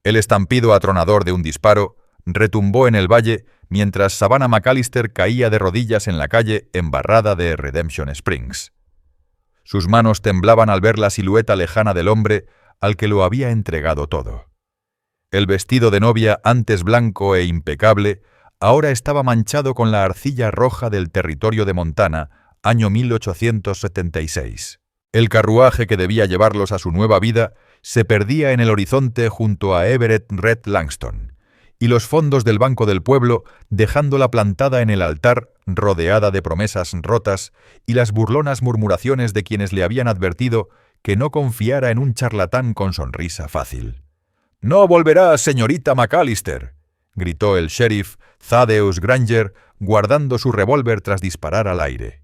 El estampido atronador de un disparo retumbó en el valle mientras Savannah McAllister caía de rodillas en la calle embarrada de Redemption Springs. Sus manos temblaban al ver la silueta lejana del hombre al que lo había entregado todo. El vestido de novia, antes blanco e impecable, ahora estaba manchado con la arcilla roja del territorio de Montana, año 1876. El carruaje que debía llevarlos a su nueva vida se perdía en el horizonte junto a Everett Red Langston, y los fondos del Banco del Pueblo dejándola plantada en el altar, rodeada de promesas rotas y las burlonas murmuraciones de quienes le habían advertido que no confiara en un charlatán con sonrisa fácil. «¡No volverá, señorita McAllister!», gritó el sheriff Thaddeus Granger, guardando su revólver tras disparar al aire.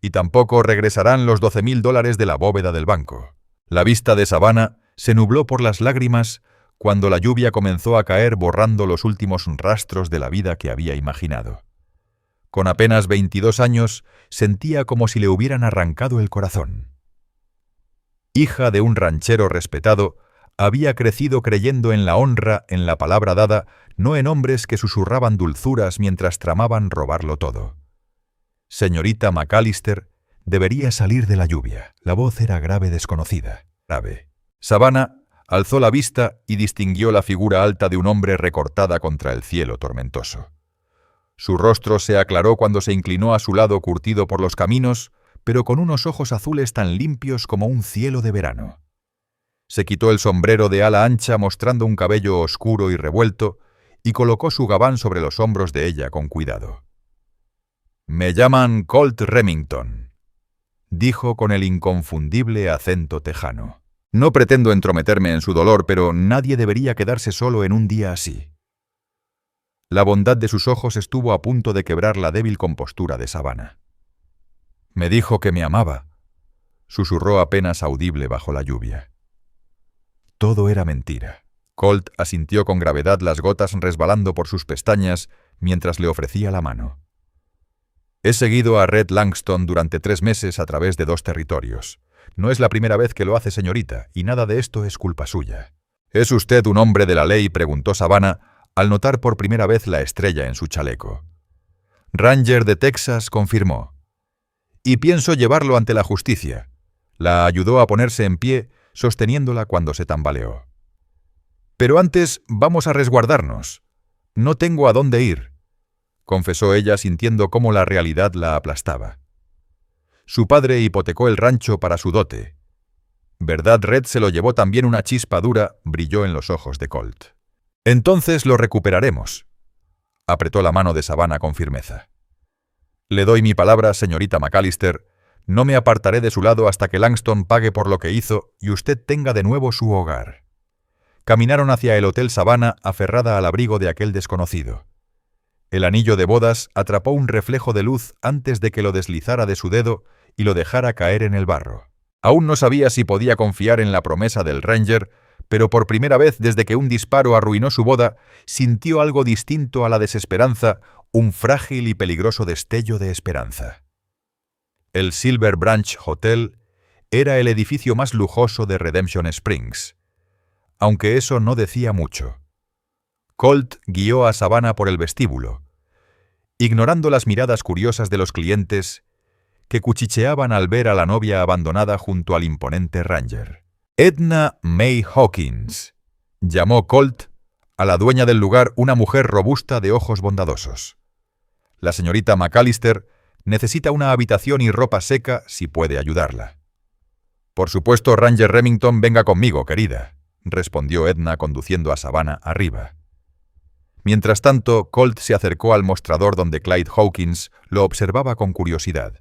«Y tampoco regresarán los $12,000 de la bóveda del banco». La vista de Savannah se nubló por las lágrimas cuando la lluvia comenzó a caer borrando los últimos rastros de la vida que había imaginado. Con apenas 22 años, sentía como si le hubieran arrancado el corazón. Hija de un ranchero respetado, había crecido creyendo en la honra, en la palabra dada, no en hombres que susurraban dulzuras mientras tramaban robarlo todo. Señorita McAllister debería salir de la lluvia. La voz era grave, desconocida. Grave. Savannah alzó la vista y distinguió la figura alta de un hombre recortada contra el cielo tormentoso. Su rostro se aclaró cuando se inclinó a su lado curtido por los caminos, pero con unos ojos azules tan limpios como un cielo de verano. Se quitó el sombrero de ala ancha mostrando un cabello oscuro y revuelto y colocó su gabán sobre los hombros de ella con cuidado. «Me llaman Colt Remington», dijo con el inconfundible acento tejano. «No pretendo entrometerme en su dolor, pero nadie debería quedarse solo en un día así». La bondad de sus ojos estuvo a punto de quebrar la débil compostura de Savannah. «Me dijo que me amaba», susurró apenas audible bajo la lluvia. Todo era mentira. Colt asintió con gravedad, las gotas resbalando por sus pestañas mientras le ofrecía la mano. «He seguido a Red Langston durante 3 meses a través de 2 territorios. No es la primera vez que lo hace, señorita, y nada de esto es culpa suya». «¿Es usted un hombre de la ley?», preguntó Savannah, al notar por primera vez la estrella en su chaleco. «Ranger de Texas», confirmó. «Y pienso llevarlo ante la justicia». La ayudó a ponerse en pie, sosteniéndola cuando se tambaleó. «Pero antes vamos a resguardarnos. No tengo a dónde ir», confesó ella sintiendo cómo la realidad la aplastaba. Su padre hipotecó el rancho para su dote. ¿Verdad, Red? Se lo llevó también. Una chispa dura brilló en los ojos de Colt. «Entonces lo recuperaremos», apretó la mano de Savannah con firmeza. «Le doy mi palabra, señorita McAllister. No me apartaré de su lado hasta que Langston pague por lo que hizo y usted tenga de nuevo su hogar». Caminaron hacia el Hotel Savannah aferrada al abrigo de aquel desconocido. El anillo de bodas atrapó un reflejo de luz antes de que lo deslizara de su dedo y lo dejara caer en el barro. Aún no sabía si podía confiar en la promesa del Ranger, pero por primera vez desde que un disparo arruinó su boda, sintió algo distinto a la desesperanza, un frágil y peligroso destello de esperanza. El Silver Branch Hotel era el edificio más lujoso de Redemption Springs, aunque eso no decía mucho. Colt guió a Savannah por el vestíbulo, ignorando las miradas curiosas de los clientes que cuchicheaban al ver a la novia abandonada junto al imponente Ranger. «Edna May Hawkins», llamó Colt a la dueña del lugar, una mujer robusta de ojos bondadosos. «La señorita McAllister necesita una habitación y ropa seca si puede ayudarla». «Por supuesto, Ranger Remington, venga conmigo, querida», respondió Edna conduciendo a Savannah arriba. Mientras tanto, Colt se acercó al mostrador donde Clyde Hawkins lo observaba con curiosidad.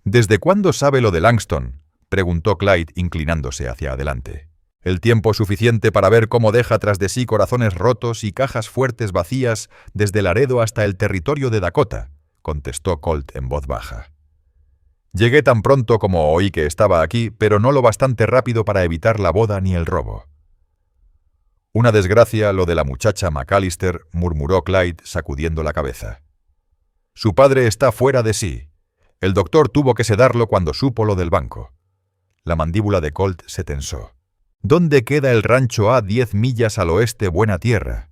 «¿Desde cuándo sabe lo de Langston?», preguntó Clyde inclinándose hacia adelante. «El tiempo suficiente para ver cómo deja tras de sí corazones rotos y cajas fuertes vacías desde Laredo hasta el territorio de Dakota», contestó Colt en voz baja. «Llegué tan pronto como oí que estaba aquí, pero no lo bastante rápido para evitar la boda ni el robo». «Una desgracia lo de la muchacha McAllister», murmuró Clyde sacudiendo la cabeza. «Su padre está fuera de sí. El doctor tuvo que sedarlo cuando supo lo del banco». La mandíbula de Colt se tensó. ¿Dónde queda el rancho a 10 millas al oeste Buena Tierra?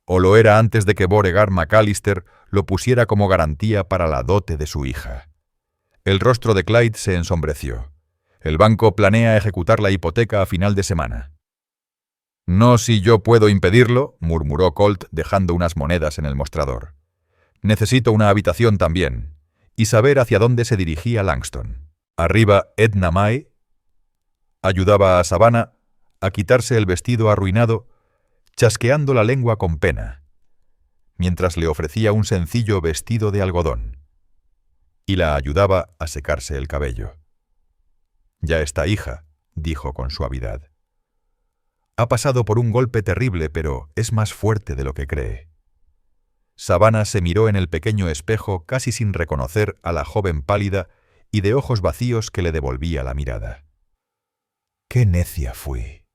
¿O lo era antes de que Beauregard McAllister lo pusiera como garantía para la dote de su hija? El rostro de Clyde se ensombreció. El banco planea ejecutar la hipoteca a final de semana. «No si yo puedo impedirlo», murmuró Colt dejando unas monedas en el mostrador. «Necesito una habitación también», y saber hacia dónde se dirigía Langston. Arriba, Edna May ayudaba a Savannah a quitarse el vestido arruinado, chasqueando la lengua con pena, mientras le ofrecía un sencillo vestido de algodón, y la ayudaba a secarse el cabello. «Ya está, hija», dijo con suavidad. «Ha pasado por un golpe terrible, pero es más fuerte de lo que cree». Savannah se miró en el pequeño espejo casi sin reconocer a la joven pálida y de ojos vacíos que le devolvía la mirada. «Qué necia fui»,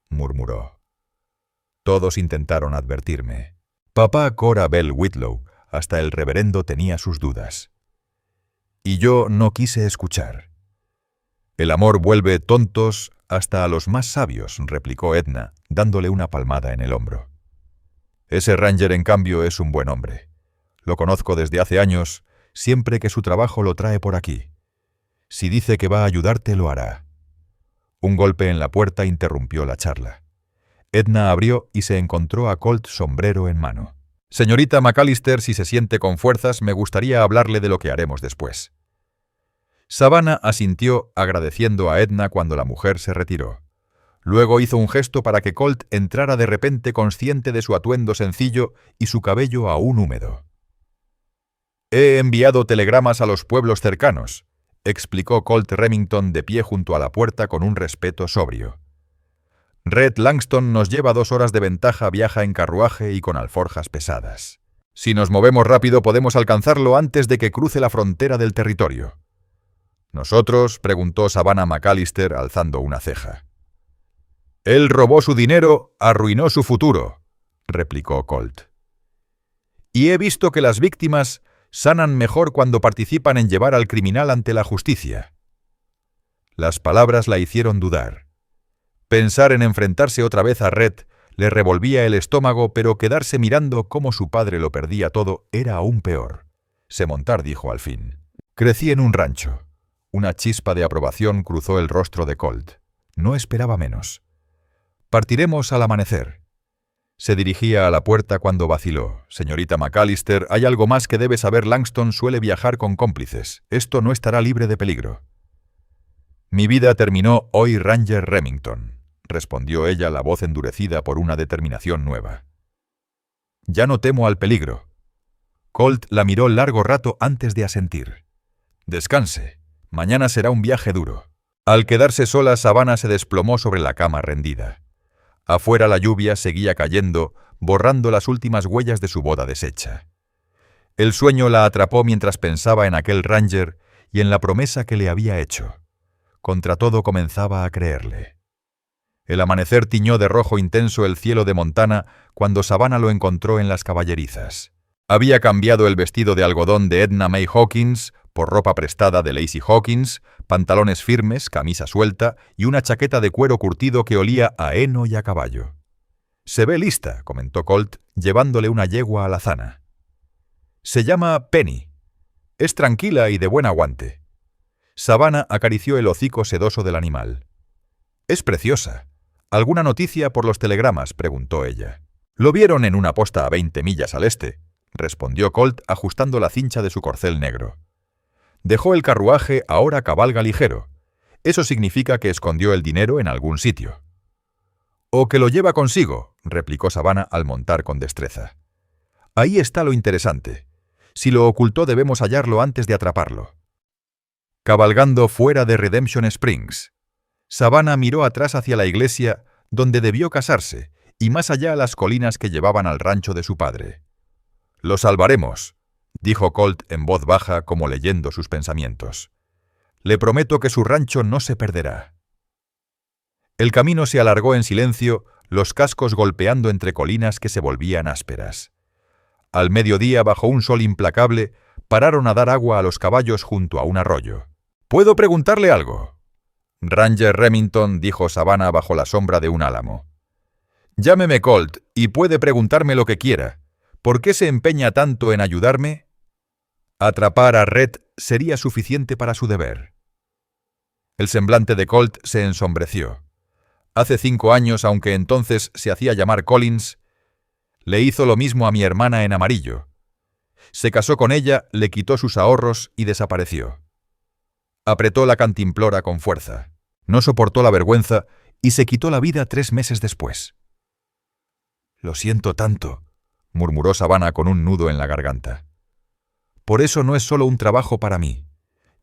murmuró. «Todos intentaron advertirme. Papá Cora Bell Whitlow, hasta el reverendo tenía sus dudas. Y yo no quise escuchar». «El amor vuelve tontos hasta a los más sabios», replicó Edna, dándole una palmada en el hombro. «Ese Ranger, en cambio, es un buen hombre. Lo conozco desde hace años, siempre que su trabajo lo trae por aquí. Si dice que va a ayudarte, lo hará». Un golpe en la puerta interrumpió la charla. Edna abrió y se encontró a Colt sombrero en mano. «Señorita McAllister, si se siente con fuerzas, me gustaría hablarle de lo que haremos después». Savannah asintió agradeciendo a Edna cuando la mujer se retiró. Luego hizo un gesto para que Colt entrara de repente consciente de su atuendo sencillo y su cabello aún húmedo. «He enviado telegramas a los pueblos cercanos», explicó Colt Remington de pie junto a la puerta con un respeto sobrio. «Red Langston nos lleva 2 horas de ventaja, viaja en carruaje y con alforjas pesadas. Si nos movemos rápido podemos alcanzarlo antes de que cruce la frontera del territorio». «¿Nosotros?», preguntó Savannah McAllister alzando una ceja. «Él robó su dinero, arruinó su futuro», replicó Colt. «Y he visto que las víctimas sanan mejor cuando participan en llevar al criminal ante la justicia». Las palabras la hicieron dudar. Pensar en enfrentarse otra vez a Red le revolvía el estómago, pero quedarse mirando cómo su padre lo perdía todo era aún peor. «Semontar», dijo al fin. «Crecí en un rancho». Una chispa de aprobación cruzó el rostro de Colt. No esperaba menos. «Partiremos al amanecer». Se dirigía a la puerta cuando vaciló. «Señorita McAllister, hay algo más que debe saber. Langston suele viajar con cómplices. Esto no estará libre de peligro». «Mi vida terminó hoy, Ranger Remington», respondió ella, la voz endurecida por una determinación nueva. «Ya no temo al peligro». Colt la miró largo rato antes de asentir. «Descanse. Mañana será un viaje duro». Al quedarse sola, Savannah se desplomó sobre la cama rendida. Afuera la lluvia seguía cayendo, borrando las últimas huellas de su boda deshecha. El sueño la atrapó mientras pensaba en aquel Ranger y en la promesa que le había hecho. Contra todo comenzaba a creerle. El amanecer tiñó de rojo intenso el cielo de Montana cuando Savannah lo encontró en las caballerizas. Había cambiado el vestido de algodón de Edna May Hawkins por ropa prestada de Lacey Hawkins, pantalones firmes, camisa suelta y una chaqueta de cuero curtido que olía a heno y a caballo. «Se ve lista», comentó Colt, llevándole una yegua alazana. «Se llama Penny. Es tranquila y de buen aguante». Savannah acarició el hocico sedoso del animal. «Es preciosa. ¿Alguna noticia por los telegramas?», preguntó ella. «Lo vieron en una posta a 20 millas al este», respondió Colt ajustando la cincha de su corcel negro. «Dejó el carruaje, ahora cabalga ligero. Eso significa que escondió el dinero en algún sitio». «O que lo lleva consigo», replicó Savannah al montar con destreza. «Ahí está lo interesante. Si lo ocultó debemos hallarlo antes de atraparlo». Cabalgando fuera de Redemption Springs, Savannah miró atrás hacia la iglesia donde debió casarse y más allá las colinas que llevaban al rancho de su padre. «Lo salvaremos», dijo Colt en voz baja como leyendo sus pensamientos. «Le prometo que su rancho no se perderá». El camino se alargó en silencio, los cascos golpeando entre colinas que se volvían ásperas. Al mediodía, bajo un sol implacable, pararon a dar agua a los caballos junto a un arroyo. «¿Puedo preguntarle algo?». Ranger Remington, dijo Savannah bajo la sombra de un álamo. Llámeme Colt y puede preguntarme lo que quiera. ¿Por qué se empeña tanto en ayudarme? Atrapar a Red sería suficiente para su deber. El semblante de Colt se ensombreció. Hace 5 años, aunque entonces se hacía llamar Collins, le hizo lo mismo a mi hermana en amarillo. Se casó con ella, le quitó sus ahorros y desapareció. Apretó la cantimplora con fuerza. No soportó la vergüenza y se quitó la vida 3 meses después. «Lo siento tanto», murmuró Savannah con un nudo en la garganta. «Por eso no es solo un trabajo para mí.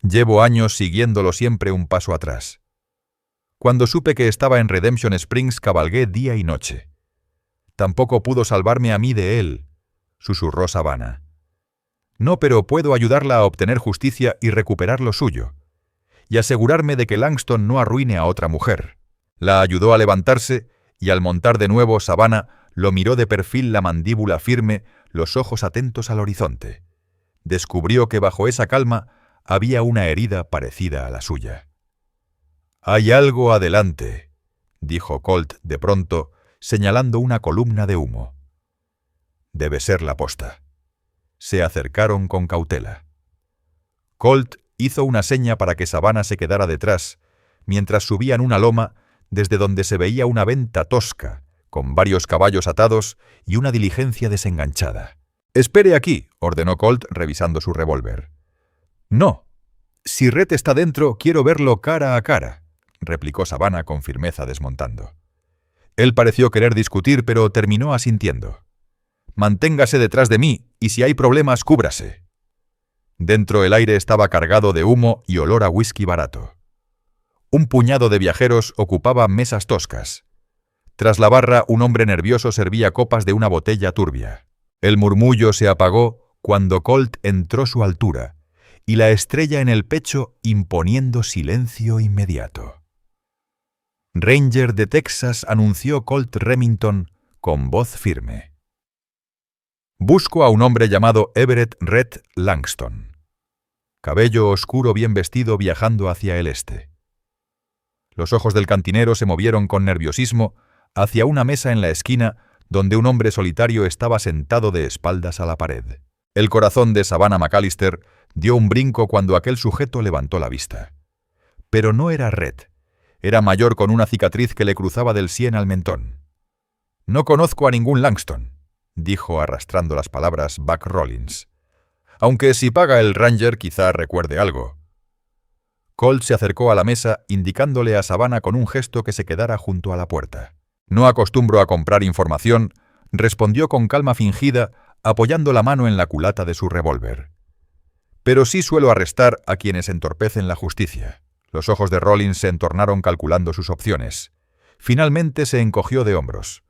Llevo años siguiéndolo siempre un paso atrás. Cuando supe que estaba en Redemption Springs, cabalgué día y noche. Tampoco pudo salvarme a mí de él», susurró Savannah. «No, pero puedo ayudarla a obtener justicia y recuperar lo suyo, y asegurarme de que Langston no arruine a otra mujer». La ayudó a levantarse, y al montar de nuevo, Savannah lo miró de perfil, la mandíbula firme, los ojos atentos al horizonte. Descubrió que bajo esa calma había una herida parecida a la suya. «Hay algo adelante», dijo Colt de pronto, señalando una columna de humo. «Debe ser la posta». Se acercaron con cautela. Colt hizo una seña para que Savannah se quedara detrás, mientras subían una loma desde donde se veía una venta tosca, con varios caballos atados y una diligencia desenganchada. «Espere aquí», ordenó Colt revisando su revólver. «No. Si Red está dentro, quiero verlo cara a cara», replicó Savannah con firmeza desmontando. Él pareció querer discutir, pero terminó asintiendo. «Manténgase detrás de mí, y si hay problemas, cúbrase». Dentro el aire estaba cargado de humo y olor a whisky barato. Un puñado de viajeros ocupaba mesas toscas. Tras la barra, un hombre nervioso servía copas de una botella turbia. El murmullo se apagó cuando Colt entró a su altura, y la estrella en el pecho imponiendo silencio inmediato. «Ranger de Texas», anunció Colt Remington con voz firme. «Busco a un hombre llamado Everett Red Langston. Cabello oscuro, bien vestido, viajando hacia el este». Los ojos del cantinero se movieron con nerviosismo hacia una mesa en la esquina donde un hombre solitario estaba sentado de espaldas a la pared. El corazón de Savannah McAllister dio un brinco cuando aquel sujeto levantó la vista. Pero no era Red. Era mayor, con una cicatriz que le cruzaba del sien al mentón. «No conozco a ningún Langston», dijo arrastrando las palabras Buck Rollins. «Aunque si paga el Ranger quizá recuerde algo». Colt se acercó a la mesa, indicándole a Savannah con un gesto que se quedara junto a la puerta. «No acostumbro a comprar información», respondió con calma fingida, apoyando la mano en la culata de su revólver. «Pero sí suelo arrestar a quienes entorpecen la justicia». Los ojos de Rollins se entornaron calculando sus opciones. Finalmente se encogió de hombros.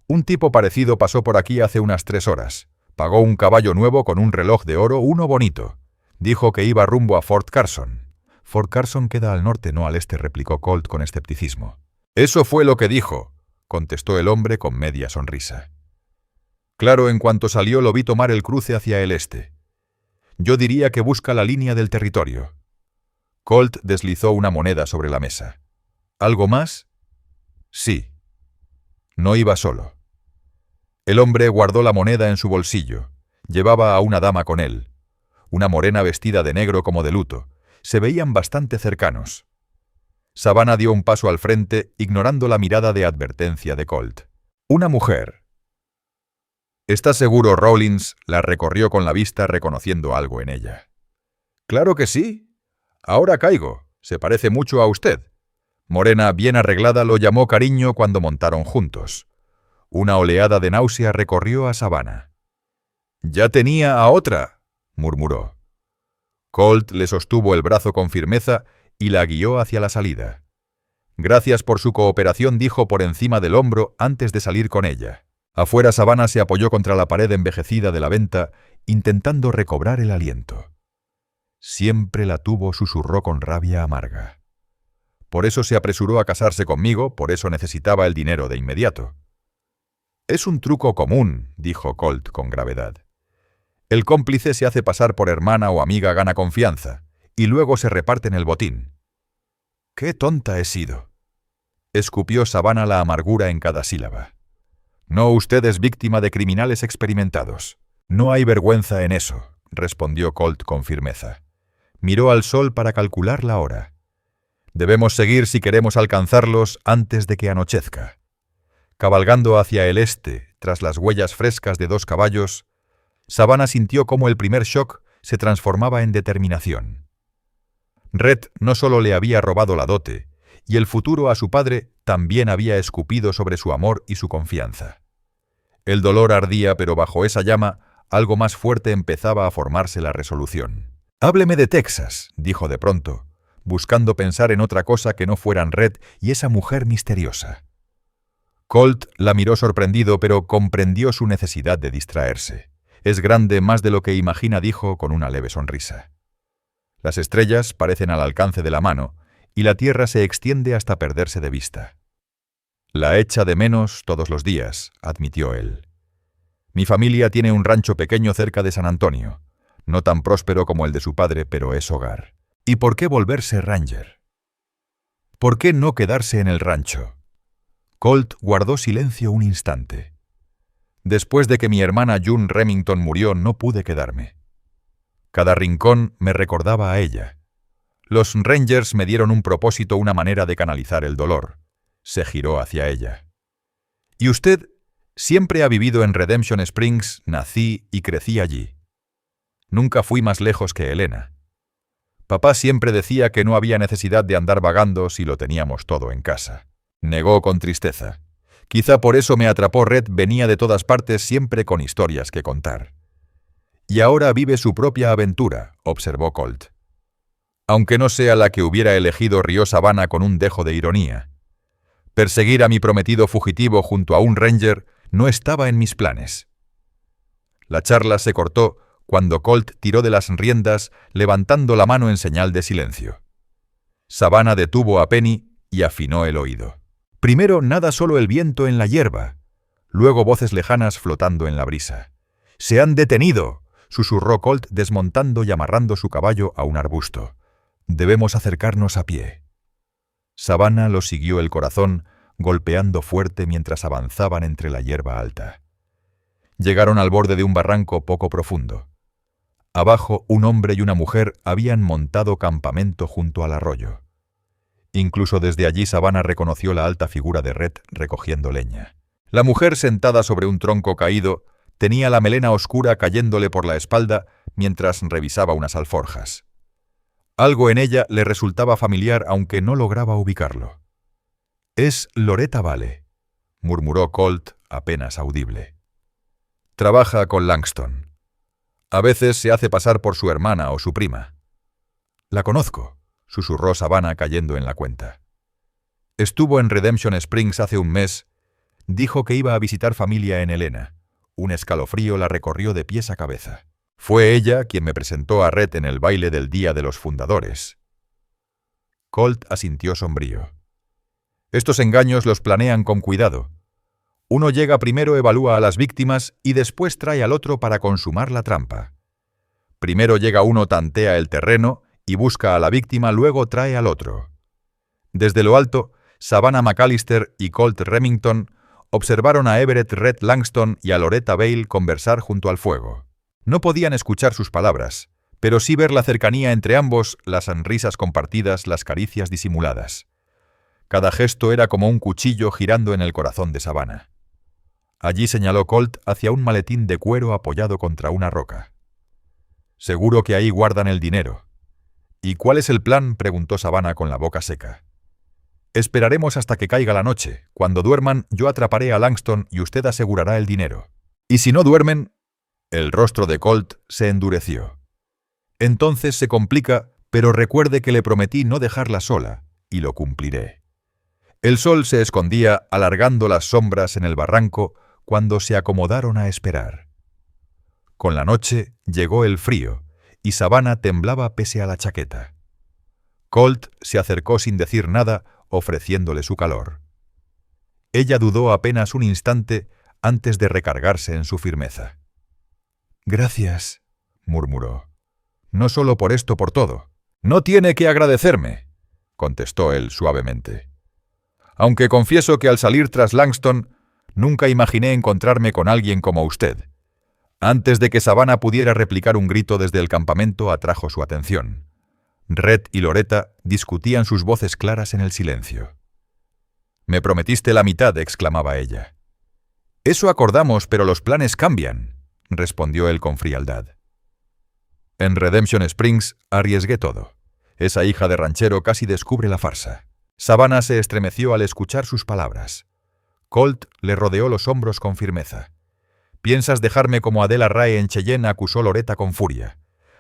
«Un tipo parecido pasó por aquí hace unas 3 horas. Pagó un caballo nuevo con un reloj de oro, uno bonito. Dijo que iba rumbo a Fort Carson». «Fort Carson queda al norte, no al este», replicó Colt con escepticismo. «Eso fue lo que dijo», contestó el hombre con media sonrisa. «Claro, en cuanto salió lo vi tomar el cruce hacia el este. Yo diría que busca la línea del territorio». Colt deslizó una moneda sobre la mesa. «¿Algo más?» «Sí». No iba solo. El hombre guardó la moneda en su bolsillo. Llevaba a una dama con él. Una morena vestida de negro como de luto. Se veían bastante cercanos. Savannah dio un paso al frente, ignorando la mirada de advertencia de Colt. «Una mujer». «¿Estás seguro?» Rollins la recorrió con la vista, reconociendo algo en ella. «Claro que sí. Ahora caigo. Se parece mucho a usted». Morena, bien arreglada, lo llamó cariño cuando montaron juntos. Una oleada de náusea recorrió a Savannah. «Ya tenía a otra», murmuró. Colt le sostuvo el brazo con firmeza y la guió hacia la salida. «Gracias por su cooperación», dijo por encima del hombro antes de salir con ella. Afuera, Savannah se apoyó contra la pared envejecida de la venta, intentando recobrar el aliento. «Siempre la tuvo», susurró con rabia amarga. «Por eso se apresuró a casarse conmigo, por eso necesitaba el dinero de inmediato». «Es un truco común», dijo Colt con gravedad. «El cómplice se hace pasar por hermana o amiga, gana confianza, y luego se reparten el botín». ¡Qué tonta he sido! Escupió Savannah la amargura en cada sílaba. No, usted es víctima de criminales experimentados. No hay vergüenza en eso, respondió Colt con firmeza. Miró al sol para calcular la hora. Debemos seguir si queremos alcanzarlos antes de que anochezca. Cabalgando hacia el este, tras las huellas frescas de 2 caballos, Savannah sintió cómo el primer shock se transformaba en determinación. Red no solo le había robado la dote, y el futuro a su padre también había escupido sobre su amor y su confianza. El dolor ardía, pero bajo esa llama, algo más fuerte empezaba a formarse la resolución. «Hábleme de Texas», dijo de pronto, buscando pensar en otra cosa que no fueran Red y esa mujer misteriosa. Colt la miró sorprendido, pero comprendió su necesidad de distraerse. «Es grande más de lo que imagina», dijo con una leve sonrisa. Las estrellas parecen al alcance de la mano, y la tierra se extiende hasta perderse de vista. «La echa de menos todos los días», admitió él. «Mi familia tiene un rancho pequeño cerca de San Antonio, no tan próspero como el de su padre, pero es hogar. ¿Y por qué volverse ranger? ¿Por qué no quedarse en el rancho?» Colt guardó silencio un instante. «Después de que mi hermana June Remington murió, no pude quedarme. Cada rincón me recordaba a ella. Los Rangers me dieron un propósito, una manera de canalizar el dolor». Se giró hacia ella. «¿Y usted siempre ha vivido en Redemption Springs? Nací y crecí allí. Nunca fui más lejos que Helena. Papá siempre decía que no había necesidad de andar vagando si lo teníamos todo en casa». Negó con tristeza. «Quizá por eso me atrapó Red, venía de todas partes siempre con historias que contar». «Y ahora vive su propia aventura», observó Colt. «Aunque no sea la que hubiera elegido», rió Savannah con un dejo de ironía. «Perseguir a mi prometido fugitivo junto a un ranger no estaba en mis planes». La charla se cortó cuando Colt tiró de las riendas, levantando la mano en señal de silencio. Savannah detuvo a Penny y afinó el oído. Primero nada solo el viento en la hierba, luego voces lejanas flotando en la brisa. «¡Se han detenido!», susurró Colt desmontando y amarrando su caballo a un arbusto. «Debemos acercarnos a pie». Savannah lo siguió el corazón, golpeando fuerte mientras avanzaban entre la hierba alta. Llegaron al borde de un barranco poco profundo. Abajo, un hombre y una mujer habían montado campamento junto al arroyo. Incluso desde allí Savannah reconoció la alta figura de Red recogiendo leña. La mujer, sentada sobre un tronco caído, tenía la melena oscura cayéndole por la espalda mientras revisaba unas alforjas. Algo en ella le resultaba familiar, aunque no lograba ubicarlo. «Es Loretta Vale», murmuró Colt apenas audible. «Trabaja con Langston. A veces se hace pasar por su hermana o su prima». «La conozco», susurró Savannah cayendo en la cuenta. «Estuvo en Redemption Springs hace un mes. Dijo que iba a visitar familia en Helena. Un escalofrío la recorrió de pies a cabeza. Fue ella quien me presentó a Red en el baile del Día de los Fundadores». Colt asintió sombrío. «Estos engaños los planean con cuidado. Uno llega primero, evalúa a las víctimas y después trae al otro para consumar la trampa. Primero llega uno, tantea el terreno y busca a la víctima, luego trae al otro». Desde lo alto, Savannah McAllister y Colt Remington observaron a Everett Red Langston y a Loretta Vale conversar junto al fuego. No podían escuchar sus palabras, pero sí ver la cercanía entre ambos, las sonrisas compartidas, las caricias disimuladas. Cada gesto era como un cuchillo girando en el corazón de Savannah. Allí señaló Colt hacia un maletín de cuero apoyado contra una roca. «Seguro que ahí guardan el dinero». «¿Y cuál es el plan?», preguntó Savannah con la boca seca. «Esperaremos hasta que caiga la noche. Cuando duerman, yo atraparé a Langston y usted asegurará el dinero. Y si no duermen...». El rostro de Colt se endureció. «Entonces se complica, pero recuerde que le prometí no dejarla sola, y lo cumpliré». El sol se escondía alargando las sombras en el barranco cuando se acomodaron a esperar. Con la noche llegó el frío, y Savannah temblaba pese a la chaqueta. Colt se acercó sin decir nada, ofreciéndole su calor. Ella dudó apenas un instante antes de recargarse en su firmeza. «Gracias», murmuró. «No solo por esto, por todo». «No tiene que agradecerme». contestó él suavemente. Aunque confieso que al salir tras Langston, nunca imaginé encontrarme con alguien como usted. Antes de que Savannah pudiera replicar, un grito desde el campamento atrajo su atención. Red y Loretta discutían sus voces claras en el silencio. «Me prometiste la mitad», exclamaba ella. «Eso acordamos, pero los planes cambian», respondió él con frialdad. En Redemption Springs arriesgué todo. Esa hija de ranchero casi descubre la farsa. Savannah se estremeció al escuchar sus palabras. Colt le rodeó los hombros con firmeza. «¿Piensas dejarme como Adela Rae en Cheyenne?», acusó Loretta con furia.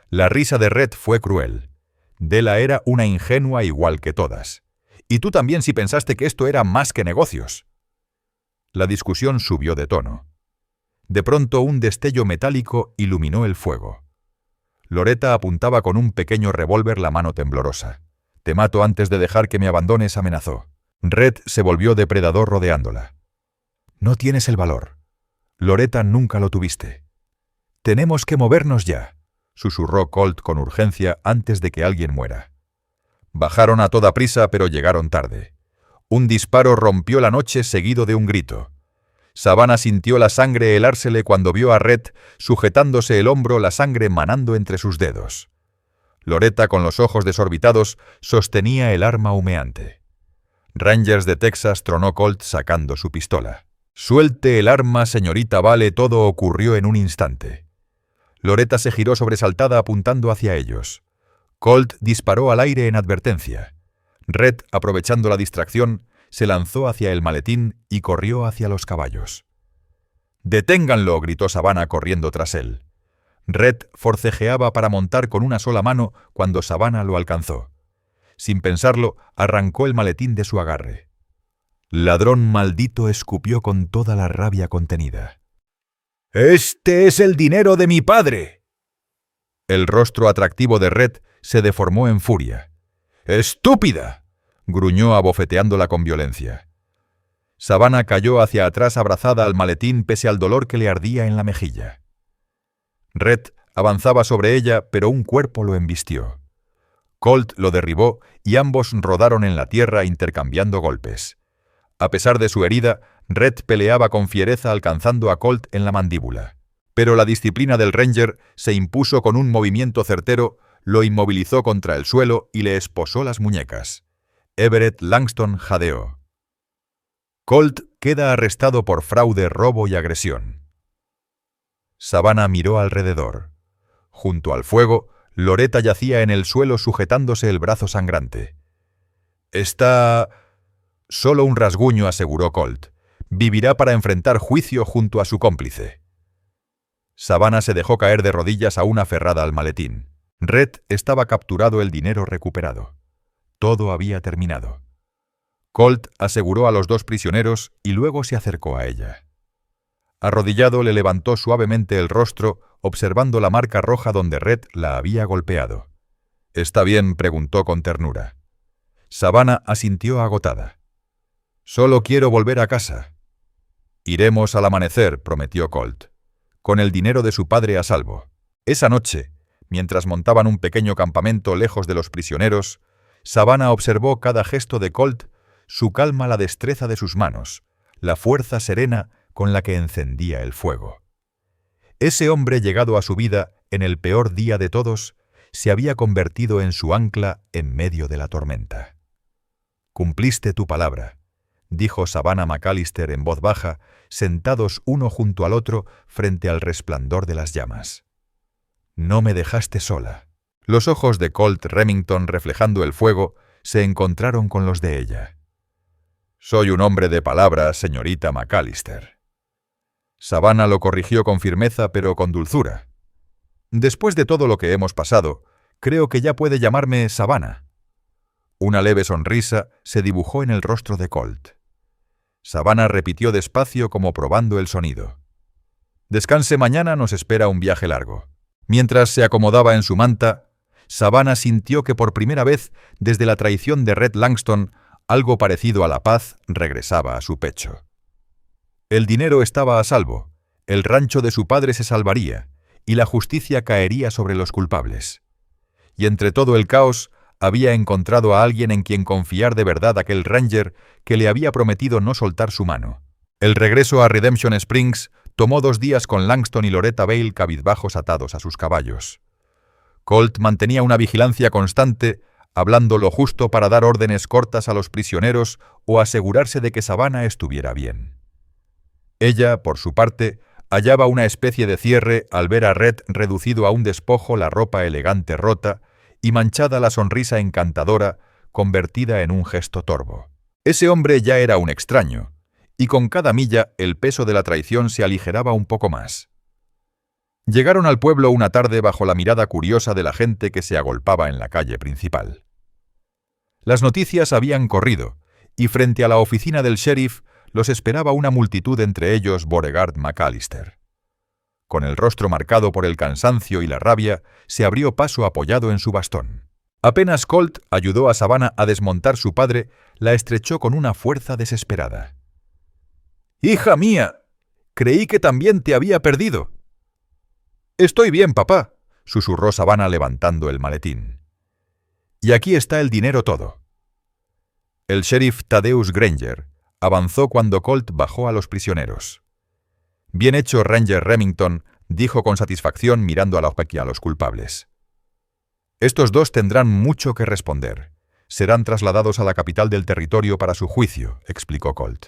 La risa de Red fue cruel. Dela era una ingenua igual que todas. Y tú también, si pensaste que esto era más que negocios. La discusión subió de tono. De pronto un destello metálico iluminó el fuego. Loretta apuntaba con un pequeño revólver la mano temblorosa. «Te mato antes de dejar que me abandones», amenazó. Red se volvió depredador rodeándola. «No tienes el valor. Loretta, nunca lo tuviste. Tenemos que movernos ya», susurró Colt con urgencia antes de que alguien muera. Bajaron a toda prisa, pero llegaron tarde. Un disparo rompió la noche seguido de un grito. Savannah sintió la sangre helársele cuando vio a Red sujetándose el hombro, la sangre manando entre sus dedos. Loretta, con los ojos desorbitados, sostenía el arma humeante. «Rangers de Texas», tronó Colt sacando su pistola. «Suelte el arma, señorita Vale». Todo ocurrió en un instante. Loretta se giró sobresaltada apuntando hacia ellos. Colt disparó al aire en advertencia. Red, aprovechando la distracción, se lanzó hacia el maletín y corrió hacia los caballos. «¡Deténganlo!», gritó Savannah corriendo tras él. Red forcejeaba para montar con una sola mano cuando Savannah lo alcanzó. Sin pensarlo, arrancó el maletín de su agarre. «Ladrón maldito», escupió con toda la rabia contenida. «¡Este es el dinero de mi padre!». El rostro atractivo de Red se deformó en furia. «¡Estúpida!», gruñó abofeteándola con violencia. Savannah cayó hacia atrás abrazada al maletín pese al dolor que le ardía en la mejilla. Red avanzaba sobre ella, pero un cuerpo lo embistió. Colt lo derribó y ambos rodaron en la tierra intercambiando golpes. A pesar de su herida, Red peleaba con fiereza alcanzando a Colt en la mandíbula. Pero la disciplina del Ranger se impuso con un movimiento certero, lo inmovilizó contra el suelo y le esposó las muñecas. Everett Langston jadeó. Colt queda arrestado por fraude, robo y agresión. Savannah miró alrededor. Junto al fuego, Loretta yacía en el suelo sujetándose el brazo sangrante. «Está...». «Solo un rasguño», aseguró Colt. «Vivirá para enfrentar juicio junto a su cómplice». Savannah se dejó caer de rodillas aún aferrada al maletín. Red estaba capturado, el dinero recuperado. Todo había terminado. Colt aseguró a los dos prisioneros y luego se acercó a ella. Arrodillado, le levantó suavemente el rostro, observando la marca roja donde Red la había golpeado. «¿Está bien?», preguntó con ternura. Savannah asintió agotada. «Solo quiero volver a casa». «Iremos al amanecer», prometió Colt, con el dinero de su padre a salvo. Esa noche, mientras montaban un pequeño campamento lejos de los prisioneros, Savannah observó cada gesto de Colt, su calma, la destreza de sus manos, la fuerza serena con la que encendía el fuego. Ese hombre, llegado a su vida en el peor día de todos, se había convertido en su ancla en medio de la tormenta. «Cumpliste tu palabra», dijo Savannah McAllister en voz baja, sentados uno junto al otro frente al resplandor de las llamas. «No me dejaste sola». Los ojos de Colt Remington, reflejando el fuego, se encontraron con los de ella. «Soy un hombre de palabra, señorita McAllister». Savannah lo corrigió con firmeza, pero con dulzura. «Después de todo lo que hemos pasado, creo que ya puede llamarme Savannah». Una leve sonrisa se dibujó en el rostro de Colt. Savannah repitió despacio como probando el sonido. «Descanse, mañana nos espera un viaje largo». Mientras se acomodaba en su manta, Savannah sintió que por primera vez desde la traición de Red Langston, algo parecido a la paz regresaba a su pecho. El dinero estaba a salvo, el rancho de su padre se salvaría, y la justicia caería sobre los culpables. Y entre todo el caos, había encontrado a alguien en quien confiar de verdad aquel Ranger que le había prometido no soltar su mano. El regreso a Redemption Springs tomó 2 días con Langston y Loretta Vale cabizbajos atados a sus caballos. Colt mantenía una vigilancia constante, hablando lo justo para dar órdenes cortas a los prisioneros o asegurarse de que Savannah estuviera bien. Ella, por su parte, hallaba una especie de cierre al ver a Red reducido a un despojo, la ropa elegante rota y manchada la sonrisa encantadora, convertida en un gesto torvo. Ese hombre ya era un extraño, y con cada milla el peso de la traición se aligeraba un poco más. Llegaron al pueblo una tarde bajo la mirada curiosa de la gente que se agolpaba en la calle principal. Las noticias habían corrido, y frente a la oficina del sheriff los esperaba una multitud, entre ellos Beauregard McAllister. Con el rostro marcado por el cansancio y la rabia, se abrió paso apoyado en su bastón. Apenas Colt ayudó a Savannah a desmontar su padre, la estrechó con una fuerza desesperada. «¡Hija mía! Creí que también te había perdido». «Estoy bien, papá», susurró Savannah levantando el maletín. «Y aquí está el dinero todo». El sheriff Thaddeus Granger avanzó cuando Colt bajó a los prisioneros. «Bien hecho, Ranger Remington», dijo con satisfacción mirando a los culpables. «Estos 2 tendrán mucho que responder. Serán trasladados a la capital del territorio para su juicio», explicó Colt.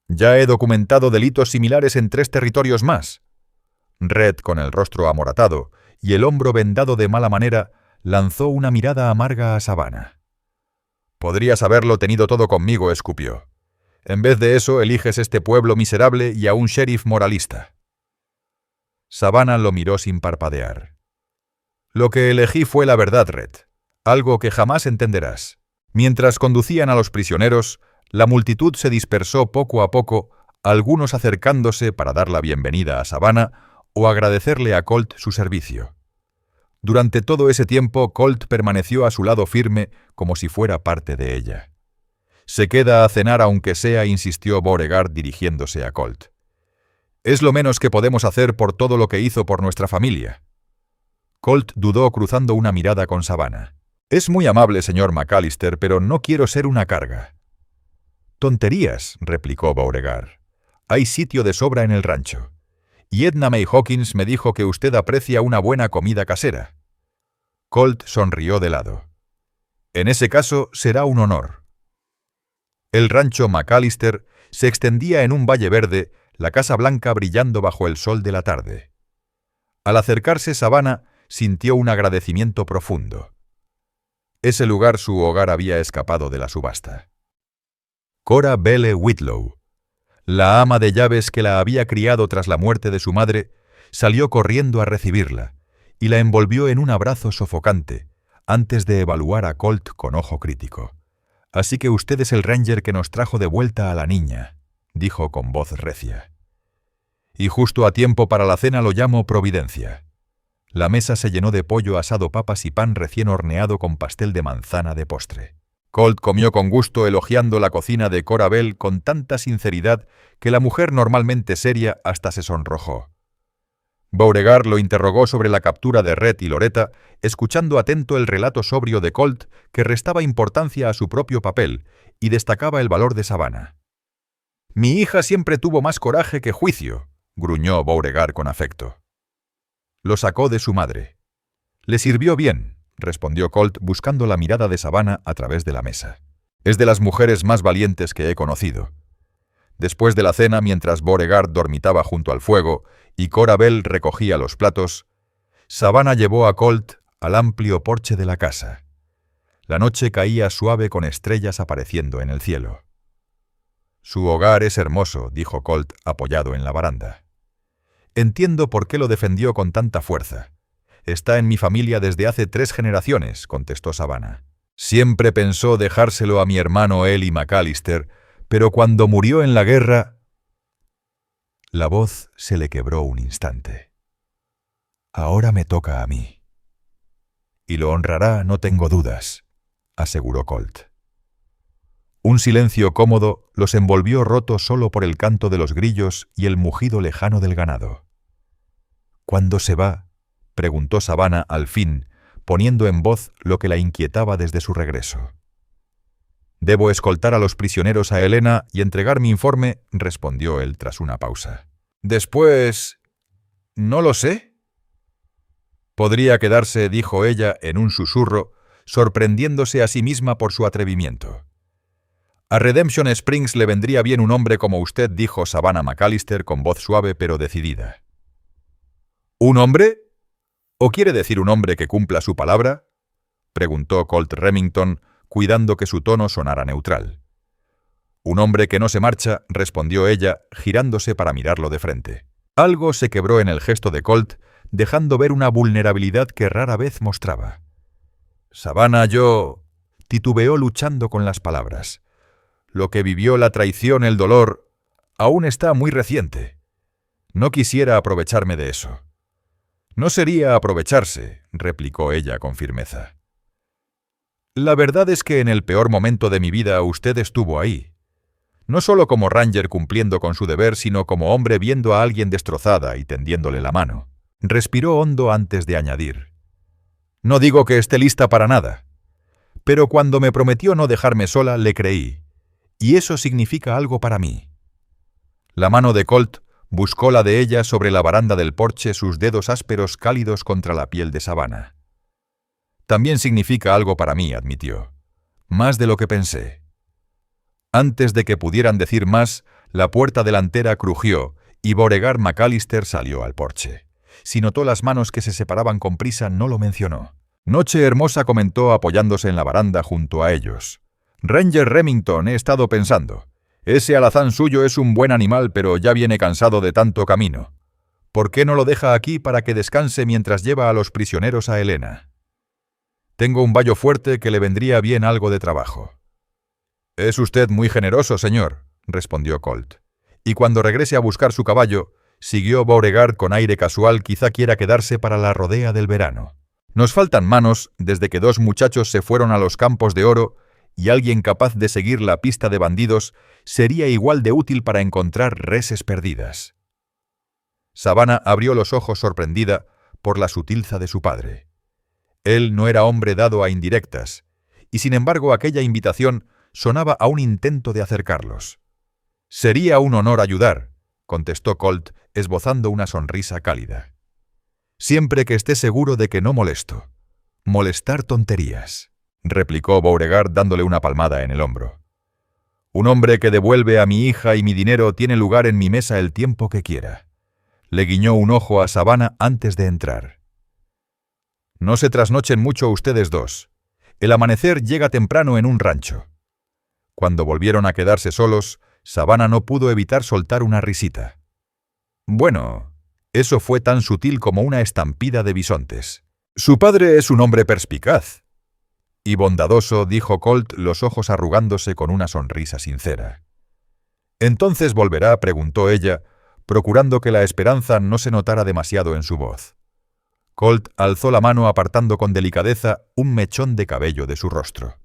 «Ya he documentado delitos similares en 3 territorios más». Red, con el rostro amoratado y el hombro vendado de mala manera, lanzó una mirada amarga a Savannah. «Podrías haberlo tenido todo conmigo», escupió. «En vez de eso, eliges este pueblo miserable y a un sheriff moralista». Savannah lo miró sin parpadear. «Lo que elegí fue la verdad, Red. Algo que jamás entenderás». Mientras conducían a los prisioneros, la multitud se dispersó poco a poco, algunos acercándose para dar la bienvenida a Savannah o agradecerle a Colt su servicio. Durante todo ese tiempo, Colt permaneció a su lado firme como si fuera parte de ella. «Se queda a cenar aunque sea», insistió Beauregard dirigiéndose a Colt. «Es lo menos que podemos hacer por todo lo que hizo por nuestra familia». Colt dudó cruzando una mirada con Savannah. «Es muy amable, señor McAllister, pero no quiero ser una carga». «Tonterías», replicó Beauregard. «Hay sitio de sobra en el rancho. Y Edna May Hawkins me dijo que usted aprecia una buena comida casera». Colt sonrió de lado. «En ese caso, será un honor». El rancho McAllister se extendía en un valle verde, la Casa Blanca brillando bajo el sol de la tarde. Al acercarse, Savannah sintió un agradecimiento profundo. Ese lugar, su hogar, había escapado de la subasta. Cora Belle Whitlow, la ama de llaves que la había criado tras la muerte de su madre, salió corriendo a recibirla y la envolvió en un abrazo sofocante, antes de evaluar a Colt con ojo crítico. «Así que usted es el Ranger que nos trajo de vuelta a la niña», dijo con voz recia. «Y justo a tiempo para la cena lo llamo Providencia». La mesa se llenó de pollo asado, papas y pan recién horneado con pastel de manzana de postre. Colt comió con gusto, elogiando la cocina de Cora Belle con tanta sinceridad que la mujer, normalmente seria, hasta se sonrojó. Beauregard lo interrogó sobre la captura de Red y Loretta, escuchando atento el relato sobrio de Colt, que restaba importancia a su propio papel y destacaba el valor de Savannah. «Mi hija siempre tuvo más coraje que juicio», gruñó Beauregard con afecto. Lo sacó de su madre. «Le sirvió bien», respondió Colt buscando la mirada de Savannah a través de la mesa. «Es de las mujeres más valientes que he conocido». Después de la cena, mientras Beauregard dormitaba junto al fuego y Cora Belle recogía los platos, Savannah llevó a Colt al amplio porche de la casa. La noche caía suave con estrellas apareciendo en el cielo. «Su hogar es hermoso», dijo Colt apoyado en la baranda. «Entiendo por qué lo defendió con tanta fuerza. Está en mi familia desde hace 3 generaciones», contestó Savannah. «Siempre pensó dejárselo a mi hermano Eli McAllister, pero cuando murió en la guerra...» La voz se le quebró un instante. «Ahora me toca a mí». «Y lo honrará, no tengo dudas», aseguró Colt. Un silencio cómodo los envolvió, roto solo por el canto de los grillos y el mugido lejano del ganado. «¿Cuándo se va?», preguntó Savannah al fin, poniendo en voz lo que la inquietaba desde su regreso. «Debo escoltar a los prisioneros a Helena y entregar mi informe», respondió él tras una pausa. «Después... no lo sé». «Podría quedarse», dijo ella en un susurro, sorprendiéndose a sí misma por su atrevimiento. «A Redemption Springs le vendría bien un hombre como usted», dijo Savannah McAllister con voz suave pero decidida. «¿Un hombre? ¿O quiere decir un hombre que cumpla su palabra?», preguntó Colt Remington, cuidando que su tono sonara neutral. «Un hombre que no se marcha», respondió ella, girándose para mirarlo de frente. Algo se quebró en el gesto de Colt, dejando ver una vulnerabilidad que rara vez mostraba. «Savannah, yo...», titubeó luchando con las palabras. «Lo que vivió, la traición, el dolor, aún está muy reciente. No quisiera aprovecharme de eso». «No sería aprovecharse», replicó ella con firmeza. «La verdad es que en el peor momento de mi vida usted estuvo ahí. No solo como Ranger cumpliendo con su deber, sino como hombre viendo a alguien destrozada y tendiéndole la mano». Respiró hondo antes de añadir: «No digo que esté lista para nada, pero cuando me prometió no dejarme sola, le creí, y eso significa algo para mí». La mano de Colt buscó la de ella sobre la baranda del porche, sus dedos ásperos cálidos contra la piel de Savannah. «También significa algo para mí», admitió. «Más de lo que pensé». Antes de que pudieran decir más, la puerta delantera crujió y Beauregard McAllister salió al porche. Si notó las manos que se separaban con prisa, no lo mencionó. «Noche hermosa», comentó apoyándose en la baranda junto a ellos. «Ranger Remington, he estado pensando. Ese alazán suyo es un buen animal, pero ya viene cansado de tanto camino. ¿Por qué no lo deja aquí para que descanse mientras lleva a los prisioneros a Helena? Tengo un vallo fuerte que le vendría bien algo de trabajo». «Es usted muy generoso, señor», respondió Colt. «Y cuando regrese a buscar su caballo», siguió Beauregard con aire casual, «quizá quiera quedarse para la rodea del verano. Nos faltan manos desde que 2 muchachos se fueron a los campos de oro, y alguien capaz de seguir la pista de bandidos sería igual de útil para encontrar reses perdidas». Savannah abrió los ojos sorprendida por la sutileza de su padre. Él no era hombre dado a indirectas, y sin embargo aquella invitación sonaba a un intento de acercarlos. «Sería un honor ayudar», contestó Colt, esbozando una sonrisa cálida. «Siempre que esté seguro de que no molesto». «Molestar tonterías», replicó Beauregard dándole una palmada en el hombro. «Un hombre que devuelve a mi hija y mi dinero tiene lugar en mi mesa el tiempo que quiera». Le guiñó un ojo a Savannah antes de entrar. «No se trasnochen mucho ustedes dos. El amanecer llega temprano en un rancho». Cuando volvieron a quedarse solos, Savannah no pudo evitar soltar una risita. «Bueno, eso fue tan sutil como una estampida de bisontes. Su padre es un hombre perspicaz y bondadoso», dijo Colt, los ojos arrugándose con una sonrisa sincera. «¿Entonces volverá?», preguntó ella, procurando que la esperanza no se notara demasiado en su voz. Colt alzó la mano apartando con delicadeza un mechón de cabello de su rostro.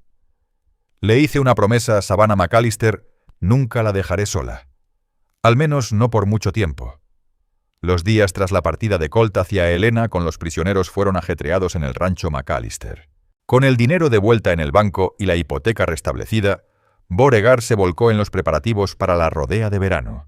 «Le hice una promesa a Savannah McAllister, nunca la dejaré sola. Al menos no por mucho tiempo». Los días tras la partida de Colt hacia Helena con los prisioneros fueron ajetreados en el rancho McAllister. Con el dinero de vuelta en el banco y la hipoteca restablecida, Beauregard se volcó en los preparativos para la rodea de verano.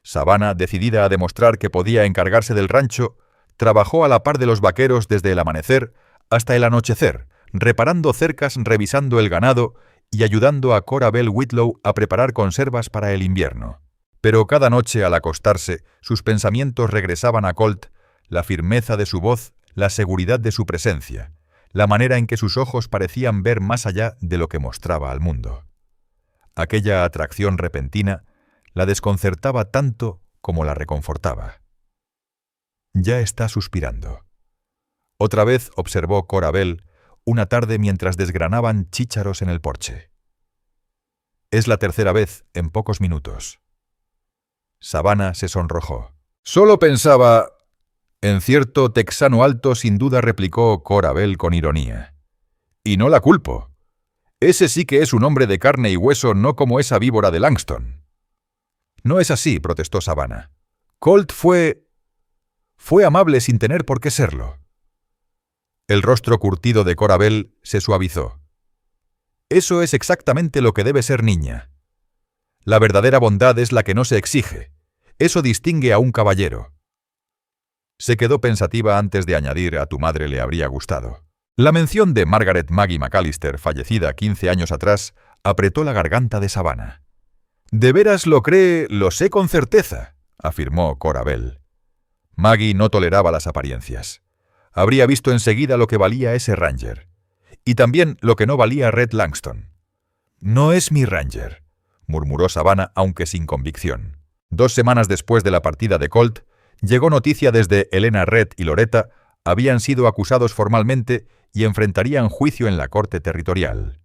Savannah, decidida a demostrar que podía encargarse del rancho, trabajó a la par de los vaqueros desde el amanecer hasta el anochecer, reparando cercas, revisando el ganado y ayudando a Cora Bell Whitlow a preparar conservas para el invierno. Pero cada noche al acostarse, sus pensamientos regresaban a Colt, la firmeza de su voz, la seguridad de su presencia, la manera en que sus ojos parecían ver más allá de lo que mostraba al mundo. Aquella atracción repentina la desconcertaba tanto como la reconfortaba. «Ya está suspirando». Otra vez observó Cora Bell una tarde mientras desgranaban chícharos en el porche. «Es la tercera vez en pocos minutos». Savannah se sonrojó. «Solo pensaba...». «En cierto texano alto, sin duda», replicó Cora Bell con ironía. «Y no la culpo. Ese sí que es un hombre de carne y hueso, no como esa víbora de Langston». «No es así», protestó Savannah. «Colt fue amable sin tener por qué serlo». El rostro curtido de Cora Bell se suavizó. Eso es exactamente lo que debe ser niña. La verdadera bondad es la que no se exige. Eso distingue a un caballero. Se quedó pensativa antes de añadir: a tu madre le habría gustado. La mención de Margaret Maggie McAllister, fallecida 15 años atrás, apretó la garganta de Savannah. «¿De veras lo cree? Lo sé con certeza», afirmó Cora Bell. Maggie no toleraba las apariencias. Habría visto enseguida lo que valía ese Ranger. Y también lo que no valía Red Langston. «No es mi Ranger», murmuró Savannah, aunque sin convicción. 2 semanas después de la partida de Colt, llegó noticia desde Helena Red y Loretta habían sido acusados formalmente y enfrentarían juicio en la corte territorial.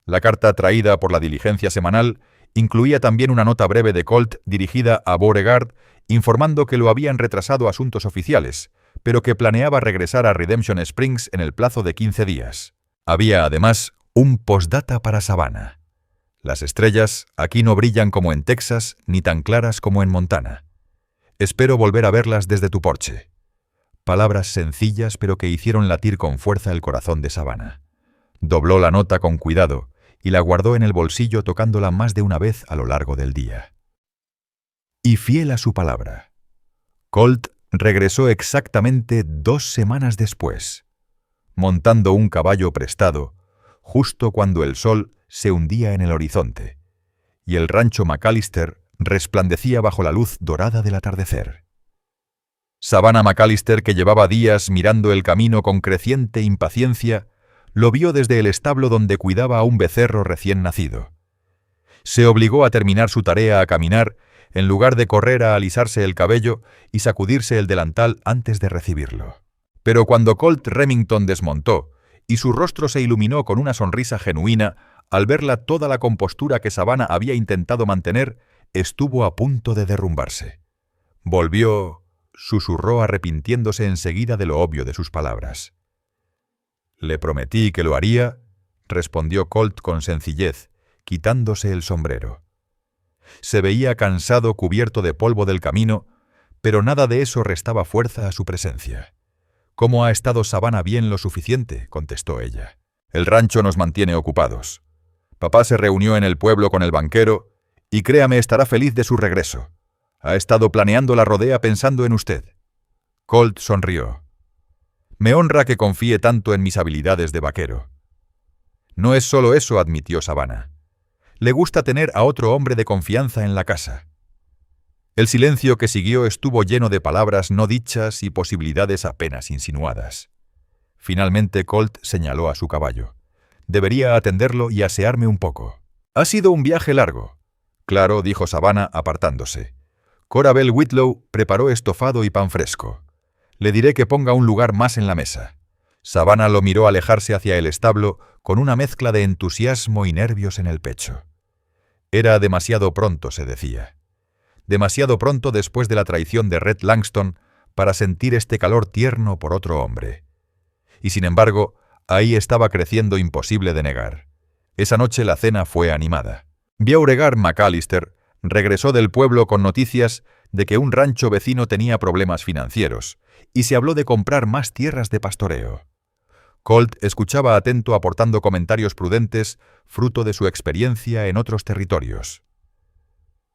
La carta traída por la diligencia semanal incluía también una nota breve de Colt dirigida a Beauregard informando que lo habían retrasado asuntos oficiales, pero que planeaba regresar a Redemption Springs en el plazo de 15 días. Había además un postdata para Savannah. Las estrellas aquí no brillan como en Texas ni tan claras como en Montana. Espero volver a verlas desde tu porche. Palabras sencillas pero que hicieron latir con fuerza el corazón de Savannah. Dobló la nota con cuidado y la guardó en el bolsillo tocándola más de una vez a lo largo del día. Y fiel a su palabra, Colt regresó exactamente 2 semanas después, montando un caballo prestado, justo cuando el sol se hundía en el horizonte, y el rancho McAllister resplandecía bajo la luz dorada del atardecer. Savannah McAllister, que llevaba días mirando el camino con creciente impaciencia, lo vio desde el establo donde cuidaba a un becerro recién nacido. Se obligó a terminar su tarea a caminar, en lugar de correr a alisarse el cabello y sacudirse el delantal antes de recibirlo. Pero cuando Colt Remington desmontó, y su rostro se iluminó con una sonrisa genuina, al verla toda la compostura que Savannah había intentado mantener, estuvo a punto de derrumbarse. Volvió, susurró arrepintiéndose enseguida de lo obvio de sus palabras. «Le prometí que lo haría», respondió Colt con sencillez, quitándose el sombrero. Se veía cansado, cubierto de polvo del camino, pero nada de eso restaba fuerza a su presencia. «¿Cómo ha estado Savannah bien lo suficiente?», contestó ella. «El rancho nos mantiene ocupados. Papá se reunió en el pueblo con el banquero y créame, estará feliz de su regreso. Ha estado planeando la rodea pensando en usted». Colt sonrió. «Me honra que confíe tanto en mis habilidades de vaquero». «No es solo eso», admitió Savannah. «Le gusta tener a otro hombre de confianza en la casa». El silencio que siguió estuvo lleno de palabras no dichas y posibilidades apenas insinuadas. Finalmente Colt señaló a su caballo. «Debería atenderlo y asearme un poco». «Ha sido un viaje largo». «Claro», dijo Savannah apartándose. «Cora Bell Whitlow preparó estofado y pan fresco. Le diré que ponga un lugar más en la mesa». Savannah lo miró alejarse hacia el establo con una mezcla de entusiasmo y nervios en el pecho. Era demasiado pronto, se decía. Demasiado pronto después de la traición de Red Langston para sentir este calor tierno por otro hombre. Y sin embargo, ahí estaba creciendo imposible de negar. Esa noche la cena fue animada. Beauregard McAllister regresó del pueblo con noticias de que un rancho vecino tenía problemas financieros, y se habló de comprar más tierras de pastoreo. Colt escuchaba atento aportando comentarios prudentes, fruto de su experiencia en otros territorios.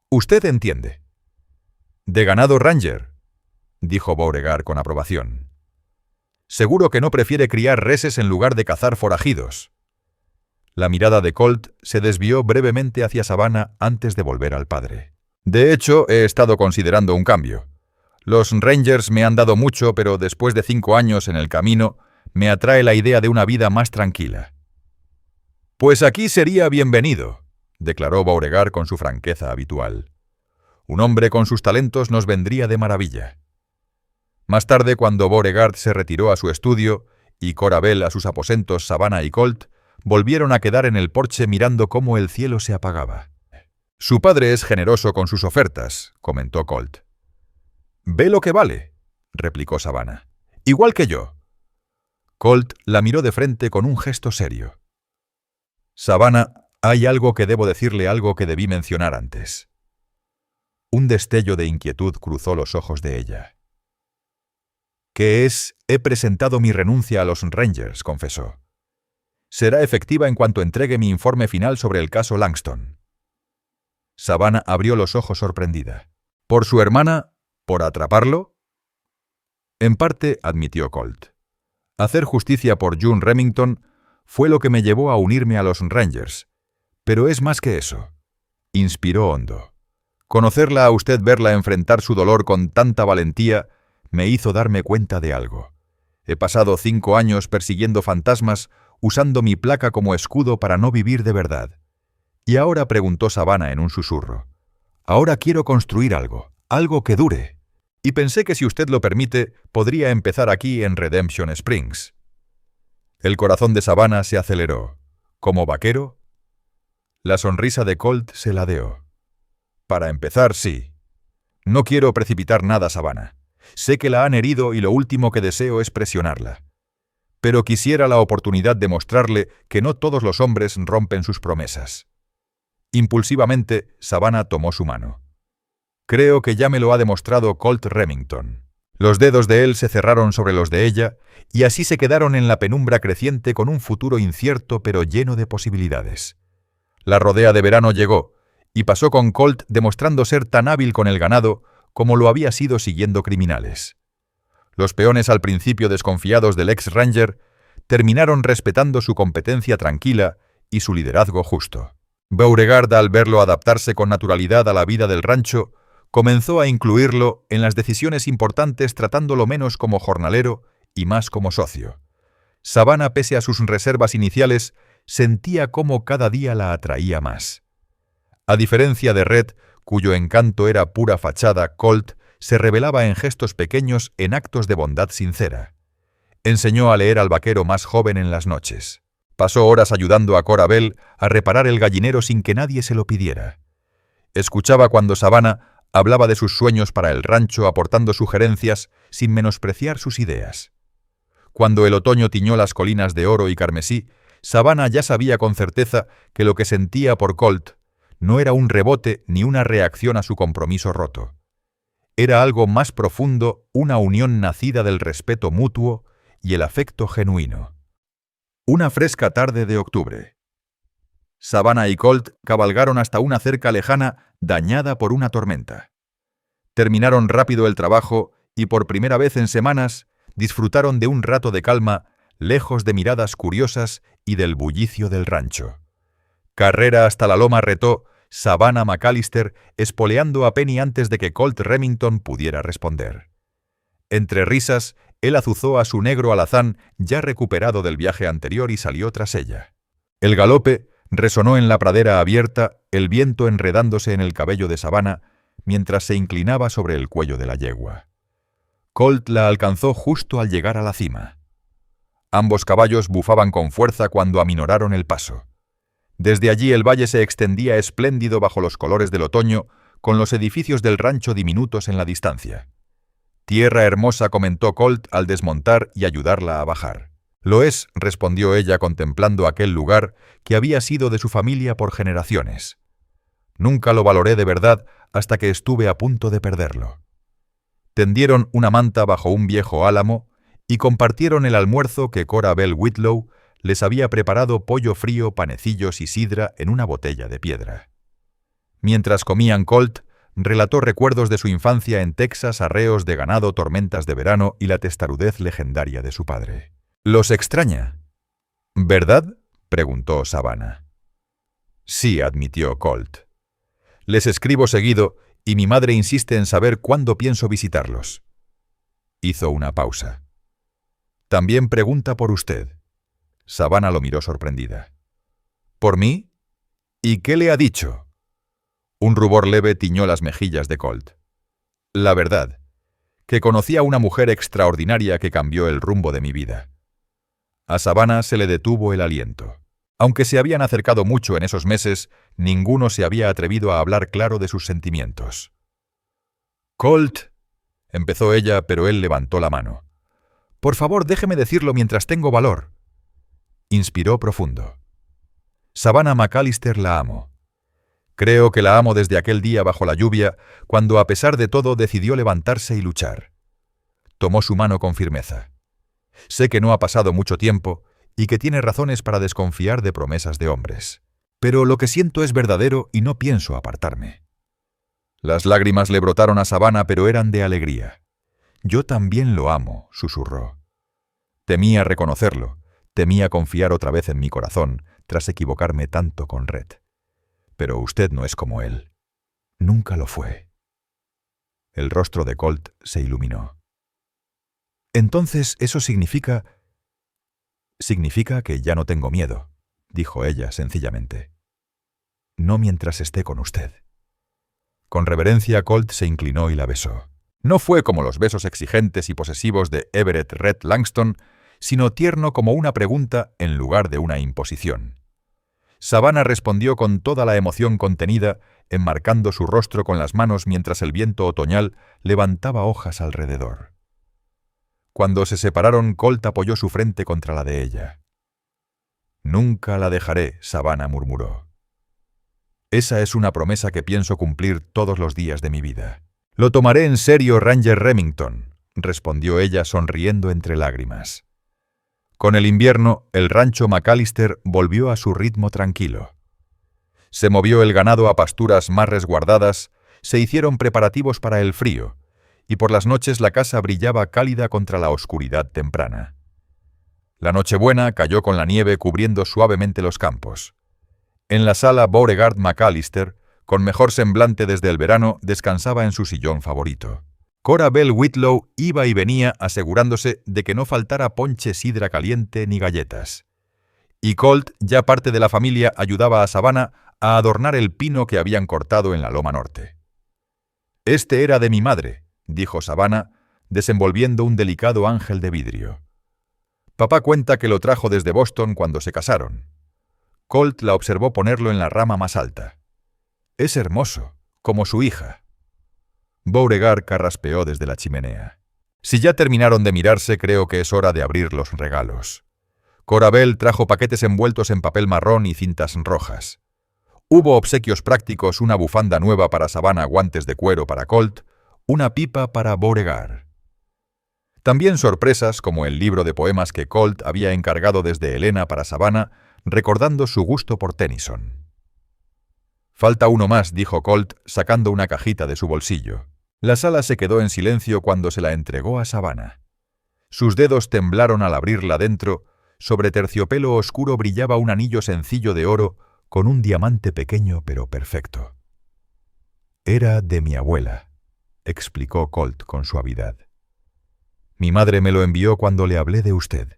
«Usted entiende». «De ganado Ranger», dijo Beauregard con aprobación. «Seguro que no prefiere criar reses en lugar de cazar forajidos». La mirada de Colt se desvió brevemente hacia Savannah antes de volver al padre. «De hecho, he estado considerando un cambio. Los Rangers me han dado mucho, pero después de 5 años en el camino, me atrae la idea de una vida más tranquila». «Pues aquí sería bienvenido», declaró Beauregard con su franqueza habitual. «Un hombre con sus talentos nos vendría de maravilla». Más tarde, cuando Beauregard se retiró a su estudio y Cora Bell a sus aposentos, Savannah y Colt volvieron a quedar en el porche mirando cómo el cielo se apagaba. «Su padre es generoso con sus ofertas», comentó Colt. «Ve lo que vale», replicó Savannah. «Igual que yo». Colt la miró de frente con un gesto serio. «Savannah, hay algo que debo decirle, algo que debí mencionar antes». Un destello de inquietud cruzó los ojos de ella. He presentado mi renuncia a los Rangers, confesó. Será efectiva en cuanto entregue mi informe final sobre el caso Langston. Savannah abrió los ojos sorprendida. ¿Por su hermana? ¿Por atraparlo? En parte, admitió Colt. Hacer justicia por June Remington fue lo que me llevó a unirme a los Rangers. Pero es más que eso. Inspiró hondo. Conocerla a usted, verla enfrentar su dolor con tanta valentía, me hizo darme cuenta de algo. He pasado 5 años persiguiendo fantasmas, usando mi placa como escudo para no vivir de verdad. Y ahora, preguntó Savannah en un susurro, ahora quiero construir algo que dure. Y pensé que si usted lo permite, podría empezar aquí en Redemption Springs. El corazón de Savannah se aceleró. ¿Como vaquero? La sonrisa de Colt se ladeó. Para empezar, sí. No quiero precipitar nada, Savannah. Sé que la han herido y lo último que deseo es presionarla. Pero quisiera la oportunidad de mostrarle que no todos los hombres rompen sus promesas. Impulsivamente, Savannah tomó su mano. Creo que ya me lo ha demostrado Colt Remington. Los dedos de él se cerraron sobre los de ella, y así se quedaron en la penumbra creciente con un futuro incierto pero lleno de posibilidades. La rodea de verano llegó, y pasó con Colt demostrando ser tan hábil con el ganado como lo había sido siguiendo criminales. Los peones, al principio desconfiados del ex-ranger, terminaron respetando su competencia tranquila y su liderazgo justo. Beauregard, al verlo adaptarse con naturalidad a la vida del rancho, comenzó a incluirlo en las decisiones importantes, tratándolo menos como jornalero y más como socio. Savannah, pese a sus reservas iniciales, sentía cómo cada día la atraía más. A diferencia de Red, cuyo encanto era pura fachada, Colt se revelaba en gestos pequeños, en actos de bondad sincera. Enseñó a leer al vaquero más joven en las noches. Pasó horas ayudando a Cora Bell a reparar el gallinero sin que nadie se lo pidiera. Escuchaba cuando Savannah hablaba de sus sueños para el rancho, aportando sugerencias sin menospreciar sus ideas. Cuando el otoño tiñó las colinas de oro y carmesí, Savannah ya sabía con certeza que lo que sentía por Colt no era un rebote ni una reacción a su compromiso roto. Era algo más profundo, una unión nacida del respeto mutuo y el afecto genuino. Una fresca tarde de octubre. Savannah y Colt cabalgaron hasta una cerca lejana dañada por una tormenta. Terminaron rápido el trabajo y por primera vez en semanas disfrutaron de un rato de calma, lejos de miradas curiosas y del bullicio del rancho. Carrera hasta la loma retó Savannah McAllister, espoleando a Penny antes de que Colt Remington pudiera responder. Entre risas, él azuzó a su negro alazán ya recuperado del viaje anterior y salió tras ella. El galope resonó en la pradera abierta, el viento enredándose en el cabello de Savannah mientras se inclinaba sobre el cuello de la yegua. Colt la alcanzó justo al llegar a la cima. Ambos caballos bufaban con fuerza cuando aminoraron el paso. Desde allí el valle se extendía espléndido bajo los colores del otoño, con los edificios del rancho diminutos en la distancia. «Tierra hermosa», comentó Colt al desmontar y ayudarla a bajar. «Lo es», respondió ella contemplando aquel lugar que había sido de su familia por generaciones. «Nunca lo valoré de verdad hasta que estuve a punto de perderlo». Tendieron una manta bajo un viejo álamo y compartieron el almuerzo que Cora Bell Whitlow les había preparado: pollo frío, panecillos y sidra en una botella de piedra. Mientras comían, Colt relató recuerdos de su infancia en Texas, arreos de ganado, tormentas de verano y la testarudez legendaria de su padre. «Los extraña, ¿verdad?», preguntó Savannah. «Sí», admitió Colt. «Les escribo seguido y mi madre insiste en saber cuándo pienso visitarlos». Hizo una pausa. «También pregunta por usted». Savannah lo miró sorprendida. «¿Por mí? ¿Y qué le ha dicho?». Un rubor leve tiñó las mejillas de Colt. «La verdad, que conocí a una mujer extraordinaria que cambió el rumbo de mi vida». A Savannah se le detuvo el aliento. Aunque se habían acercado mucho en esos meses, ninguno se había atrevido a hablar claro de sus sentimientos. «Colt», empezó ella, pero él levantó la mano. «Por favor, déjeme decirlo mientras tengo valor». Inspiró profundo. «Savannah McAllister, la amo. Creo que la amo desde aquel día bajo la lluvia, cuando a pesar de todo decidió levantarse y luchar. tomó su mano con firmeza. Sé que no ha pasado mucho tiempo y que tiene razones para desconfiar de promesas de hombres. Pero lo que siento es verdadero y no pienso apartarme. Las lágrimas le brotaron a Savannah, pero eran de alegría. Yo también lo amo, susurró. Temía reconocerlo, temía confiar otra vez en mi corazón tras equivocarme tanto con Red. Pero usted no es como él. Nunca lo fue. El rostro de Colt se iluminó. Entonces eso significa... Significa que ya no tengo miedo, dijo ella sencillamente. No mientras esté con usted. Con reverencia, Colt se inclinó y la besó. No fue como los besos exigentes y posesivos de Everett Red Langston, sino tierno como una pregunta en lugar de una imposición. Savannah respondió con toda la emoción contenida, enmarcando su rostro con las manos mientras el viento otoñal levantaba hojas alrededor. Cuando se separaron, Colt apoyó su frente contra la de ella. «Nunca la dejaré», Savannah murmuró. «Esa es una promesa que pienso cumplir todos los días de mi vida». «Lo tomaré en serio, Ranger Remington», respondió ella sonriendo entre lágrimas. Con el invierno, el rancho McAllister volvió a su ritmo tranquilo. Se movió el ganado a pasturas más resguardadas, se hicieron preparativos para el frío, y por las noches la casa brillaba cálida contra la oscuridad temprana. La Nochebuena cayó con la nieve cubriendo suavemente los campos. En la sala, Beauregard McAllister, con mejor semblante desde el verano, descansaba en su sillón favorito. Cora Bell Whitlow iba y venía asegurándose de que no faltara ponche, sidra caliente ni galletas. Y Colt, ya parte de la familia, ayudaba a Savannah a adornar el pino que habían cortado en la loma norte. «Este era de mi madre», dijo Savannah, desenvolviendo un delicado ángel de vidrio. «Papá cuenta que lo trajo desde Boston cuando se casaron». Colt la observó ponerlo en la rama más alta. «Es hermoso, como su hija». Beauregard carraspeó desde la chimenea. «Si ya terminaron de mirarse, creo que es hora de abrir los regalos». Cora Bell trajo paquetes envueltos en papel marrón y cintas rojas. Hubo obsequios prácticos, una bufanda nueva para Savannah, guantes de cuero para Colt, una pipa para Beauregard. También sorpresas como el libro de poemas que Colt había encargado desde Helena para Savannah, recordando su gusto por Tennyson. «Falta uno más», dijo Colt, sacando una cajita de su bolsillo. La sala se quedó en silencio cuando se la entregó a Savannah. Sus dedos temblaron al abrirla dentro. Sobre terciopelo oscuro brillaba un anillo sencillo de oro con un diamante pequeño pero perfecto. «Era de mi abuela», explicó Colt con suavidad. «Mi madre me lo envió cuando le hablé de usted».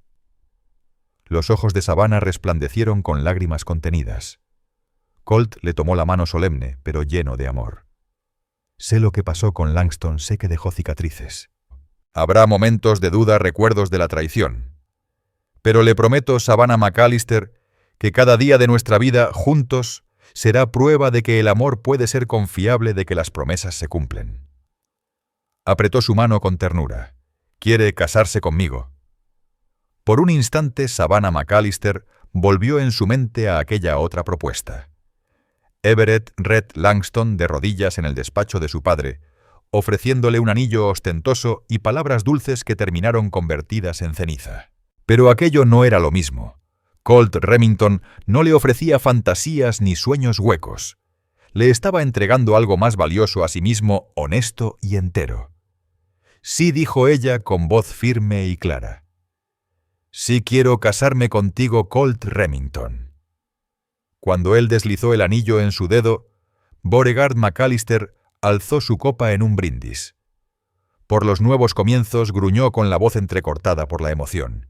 Los ojos de Savannah resplandecieron con lágrimas contenidas. Colt le tomó la mano solemne, pero lleno de amor. «Sé lo que pasó con Langston, sé que dejó cicatrices. Habrá momentos de duda, recuerdos de la traición. Pero le prometo, Savannah McAllister, que cada día de nuestra vida, juntos, será prueba de que el amor puede ser confiable, de que las promesas se cumplen». Apretó su mano con ternura. «Quiere casarse conmigo». Por un instante, Savannah McAllister volvió en su mente a aquella otra propuesta. Everett Red Langston de rodillas en el despacho de su padre, ofreciéndole un anillo ostentoso y palabras dulces que terminaron convertidas en ceniza. Pero aquello no era lo mismo. Colt Remington no le ofrecía fantasías ni sueños huecos. Le estaba entregando algo más valioso a sí mismo, honesto y entero. «Sí», dijo ella con voz firme y clara. «Sí quiero casarme contigo, Colt Remington». Cuando él deslizó el anillo en su dedo, Beauregard McAllister alzó su copa en un brindis. Por los nuevos comienzos, gruñó con la voz entrecortada por la emoción.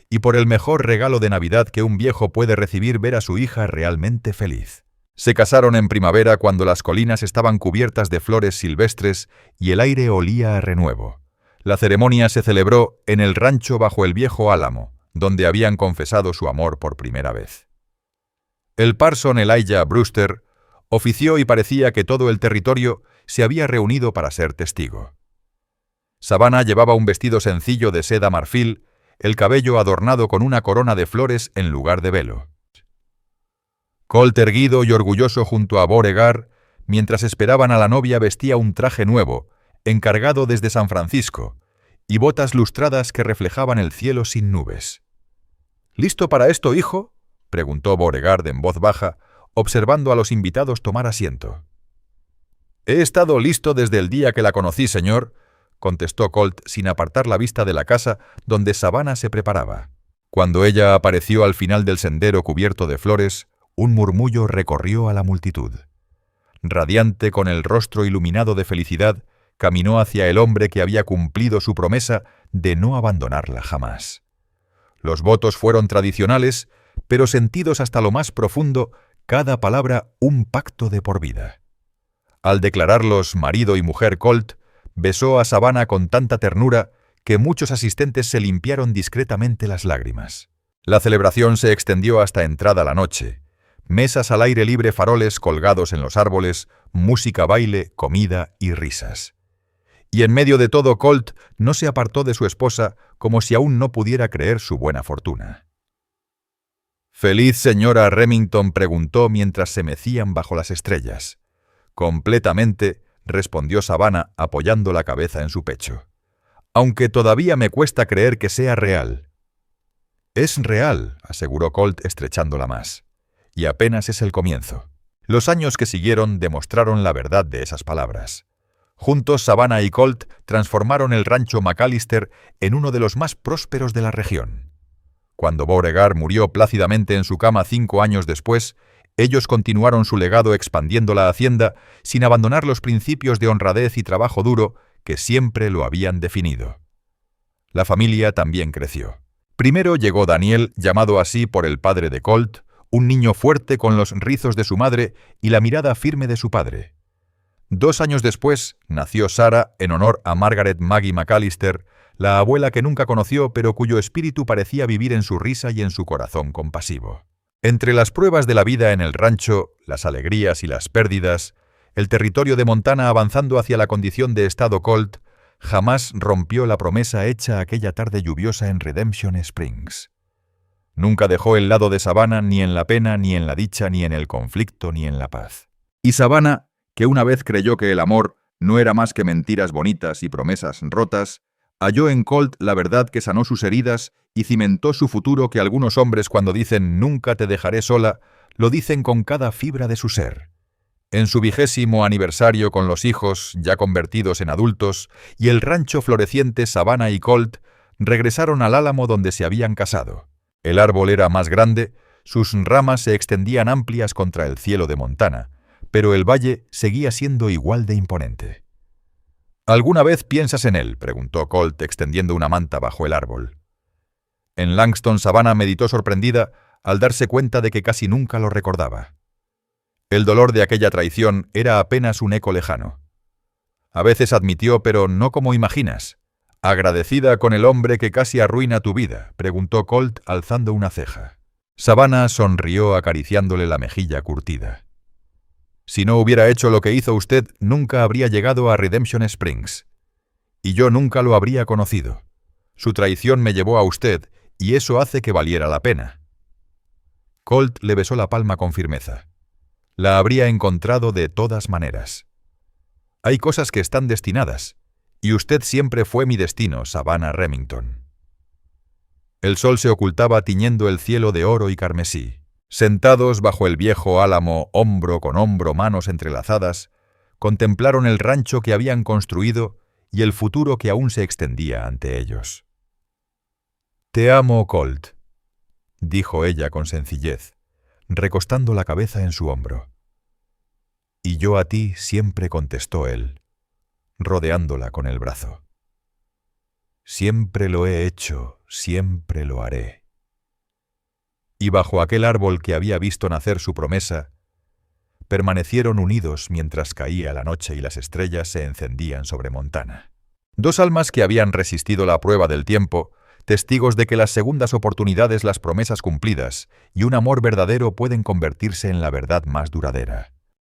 Y por el mejor regalo de Navidad que un viejo puede recibir, ver a su hija realmente feliz. Se casaron en primavera cuando las colinas estaban cubiertas de flores silvestres y el aire olía a renuevo. La ceremonia se celebró en el rancho bajo el viejo álamo, donde habían confesado su amor por primera vez. El parson Elijah Brewster ofició y parecía que todo el territorio se había reunido para ser testigo. Savannah llevaba un vestido sencillo de seda marfil, el cabello adornado con una corona de flores en lugar de velo. Colt, erguido y orgulloso junto a Beauregard, mientras esperaban a la novia, vestía un traje nuevo, encargado desde San Francisco, y botas lustradas que reflejaban el cielo sin nubes. —¿Listo para esto, hijo? —preguntó Beauregard en voz baja, observando a los invitados tomar asiento. —He estado listo desde el día que la conocí, señor —contestó Colt sin apartar la vista de la casa donde Savannah se preparaba. Cuando ella apareció al final del sendero cubierto de flores, un murmullo recorrió a la multitud. Radiante, con el rostro iluminado de felicidad, caminó hacia el hombre que había cumplido su promesa de no abandonarla jamás. Los votos fueron tradicionales, pero sentidos hasta lo más profundo, cada palabra un pacto de por vida. Al declararlos marido y mujer, Colt besó a Savannah con tanta ternura que muchos asistentes se limpiaron discretamente las lágrimas. La celebración se extendió hasta entrada la noche. Mesas al aire libre, faroles colgados en los árboles, música, baile, comida y risas. Y en medio de todo, Colt no se apartó de su esposa como si aún no pudiera creer su buena fortuna. —¿Feliz, señora Remington? —preguntó mientras se mecían bajo las estrellas. —Completamente —respondió Savannah apoyando la cabeza en su pecho—, aunque todavía me cuesta creer que sea real. —Es real —aseguró Colt estrechándola más—, y apenas es el comienzo. Los años que siguieron demostraron la verdad de esas palabras. Juntos, Savannah y Colt transformaron el rancho McAllister en uno de los más prósperos de la región. Cuando Beauregard murió plácidamente en su cama 5 años después, ellos continuaron su legado expandiendo la hacienda sin abandonar los principios de honradez y trabajo duro que siempre lo habían definido. La familia también creció. Primero llegó Daniel, llamado así por el padre de Colt, un niño fuerte con los rizos de su madre y la mirada firme de su padre. 2 años después nació Sarah en honor a Margaret Maggie McAllister, la abuela que nunca conoció pero cuyo espíritu parecía vivir en su risa y en su corazón compasivo. Entre las pruebas de la vida en el rancho, las alegrías y las pérdidas, el territorio de Montana avanzando hacia la condición de estado Colt, jamás rompió la promesa hecha aquella tarde lluviosa en Redemption Springs. Nunca dejó el lado de Savannah ni en la pena, ni en la dicha, ni en el conflicto, ni en la paz. Y Savannah, que una vez creyó que el amor no era más que mentiras bonitas y promesas rotas, halló en Colt la verdad que sanó sus heridas y cimentó su futuro que algunos hombres cuando dicen «nunca te dejaré sola», lo dicen con cada fibra de su ser. En su 20º aniversario con los hijos, ya convertidos en adultos, y el rancho floreciente, Savannah y Colt regresaron al álamo donde se habían casado. El árbol era más grande, sus ramas se extendían amplias contra el cielo de Montana, pero el valle seguía siendo igual de imponente. —¿Alguna vez piensas en él? —preguntó Colt, extendiendo una manta bajo el árbol. En Langston, Savannah meditó sorprendida al darse cuenta de que casi nunca lo recordaba. El dolor de aquella traición era apenas un eco lejano. A veces admitió, pero no como imaginas. —¿Agradecida con el hombre que casi arruina tu vida? —preguntó Colt, alzando una ceja. Savannah sonrió acariciándole la mejilla curtida. Si no hubiera hecho lo que hizo usted, nunca habría llegado a Redemption Springs. Y yo nunca lo habría conocido. Su traición me llevó a usted, y eso hace que valiera la pena. Colt le besó la palma con firmeza. La habría encontrado de todas maneras. Hay cosas que están destinadas, y usted siempre fue mi destino, Savannah Remington. El sol se ocultaba tiñendo el cielo de oro y carmesí. Sentados bajo el viejo álamo, hombro con hombro, manos entrelazadas, contemplaron el rancho que habían construido y el futuro que aún se extendía ante ellos. «Te amo, Colt», dijo ella con sencillez, recostando la cabeza en su hombro. «Y yo a ti siempre», contestó él, rodeándola con el brazo. «Siempre lo he hecho, siempre lo haré». Y bajo aquel árbol que había visto nacer su promesa, permanecieron unidos mientras caía la noche y las estrellas se encendían sobre Montana. 2 almas que habían resistido la prueba del tiempo, testigos de que las segundas oportunidades, las promesas cumplidas y un amor verdadero pueden convertirse en la verdad más duradera.